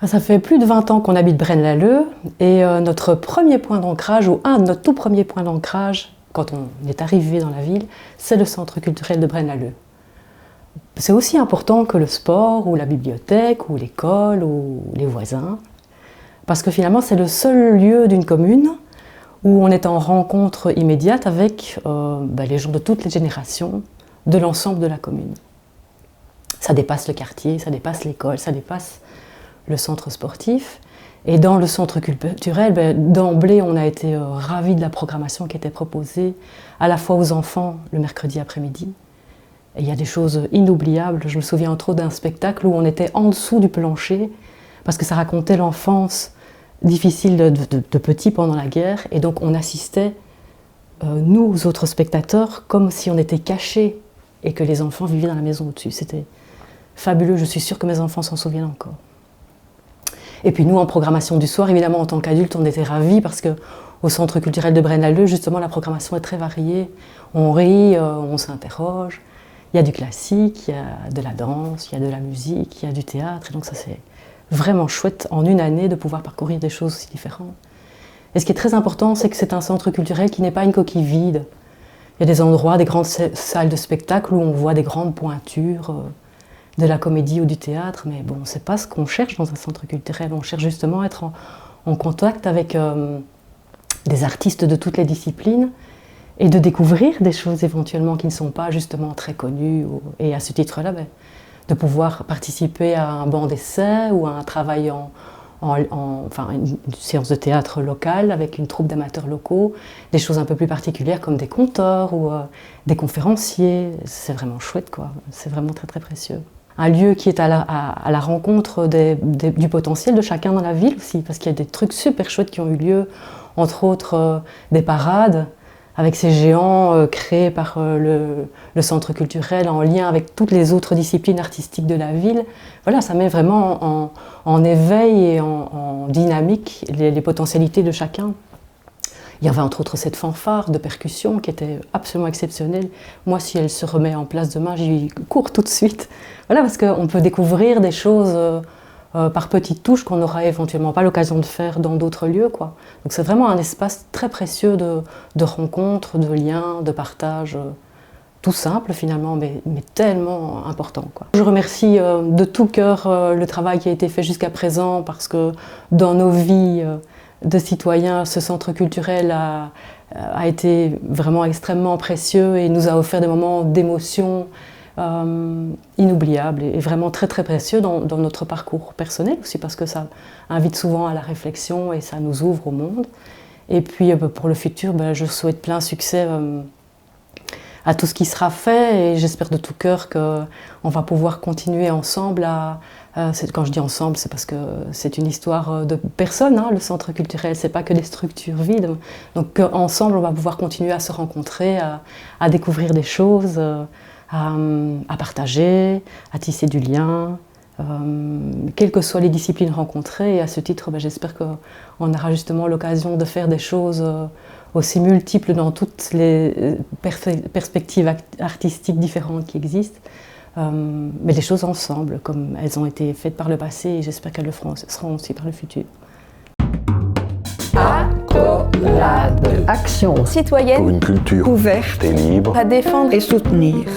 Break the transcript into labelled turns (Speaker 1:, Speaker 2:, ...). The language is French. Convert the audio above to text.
Speaker 1: Ça fait plus de 20 ans qu'on habite Braine-l'Alleud et notre premier point d'ancrage, ou un de nos tout premiers points d'ancrage, quand on est arrivé dans la ville, c'est le centre culturel de Braine-l'Alleud. C'est aussi important que le sport, ou la bibliothèque, ou l'école, ou les voisins, parce que finalement c'est le seul lieu d'une commune où on est en rencontre immédiate avec les gens de toutes les générations, de l'ensemble de la commune. Ça dépasse le quartier, ça dépasse l'école, ça dépasse le centre sportif. Et dans le centre culturel, d'emblée, on a été ravis de la programmation qui était proposée, à la fois aux enfants le mercredi après-midi. Et il y a des choses inoubliables. Je me souviens entre autres d'un spectacle où on était en dessous du plancher, parce que ça racontait l'enfance difficile de petits pendant la guerre. Et donc on assistait, nous autres spectateurs, comme si on était cachés et que les enfants vivaient dans la maison au-dessus. C'était fabuleux, je suis sûre que mes enfants s'en souviennent encore. Et puis nous, en programmation du soir, évidemment, en tant qu'adultes, on était ravis parce qu'au centre culturel de Braine-l'Alleud, justement, la programmation est très variée. On rit, on s'interroge. Il y a du classique, il y a de la danse, il y a de la musique, il y a du théâtre. Et donc ça, c'est vraiment chouette, en une année, de pouvoir parcourir des choses aussi différentes. Et ce qui est très important, c'est que c'est un centre culturel qui n'est pas une coquille vide. Il y a des endroits, des grandes salles de spectacle où on voit des grandes pointures de la comédie ou du théâtre, mais bon, c'est pas ce qu'on cherche dans un centre culturel. On cherche justement à être en contact avec des artistes de toutes les disciplines et de découvrir des choses éventuellement qui ne sont pas justement très connues. Et à ce titre-là, de pouvoir participer à un banc d'essai ou à un travail enfin une séance de théâtre locale avec une troupe d'amateurs locaux, des choses un peu plus particulières comme des conteurs ou des conférenciers. C'est vraiment chouette, quoi. C'est vraiment très très précieux. Un lieu qui est à la rencontre du potentiel de chacun dans la ville aussi, parce qu'il y a des trucs super chouettes qui ont eu lieu, entre autres des parades avec ces géants créés par le centre culturel en lien avec toutes les autres disciplines artistiques de la ville. Voilà, ça met vraiment en éveil et en dynamique les potentialités de chacun. Il y avait entre autres cette fanfare de percussion qui était absolument exceptionnelle. Moi, si elle se remet en place demain, j'y cours tout de suite. Voilà, parce qu'on peut découvrir des choses par petites touches qu'on n'aura éventuellement pas l'occasion de faire dans d'autres lieux, quoi. Donc c'est vraiment un espace très précieux de rencontres, de liens, de partage, tout simple finalement, mais tellement important, quoi. Je remercie de tout cœur le travail qui a été fait jusqu'à présent, parce que dans nos vies de citoyens, ce centre culturel a été vraiment extrêmement précieux et nous a offert des moments d'émotion inoubliables et vraiment très très précieux dans notre parcours personnel aussi, parce que ça invite souvent à la réflexion et ça nous ouvre au monde. Et puis pour le futur, je souhaite plein succès à tout ce qui sera fait, et j'espère de tout cœur qu'on va pouvoir continuer ensemble quand je dis ensemble, c'est parce que c'est une histoire de personnes, hein, le centre culturel, c'est pas que des structures vides. Donc ensemble, on va pouvoir continuer à se rencontrer, à découvrir des choses, à partager, à tisser du lien, quelles que soient les disciplines rencontrées. Et à ce titre, j'espère qu'on aura justement l'occasion de faire des choses aussi multiples dans toutes les perspectives artistiques différentes qui existent. Mais des choses ensemble, comme elles ont été faites par le passé, et j'espère qu'elles le seront aussi par le futur.
Speaker 2: Accolade.
Speaker 3: Action
Speaker 2: citoyenne
Speaker 3: pour une culture
Speaker 2: ouverte
Speaker 3: et libre
Speaker 2: à défendre et soutenir.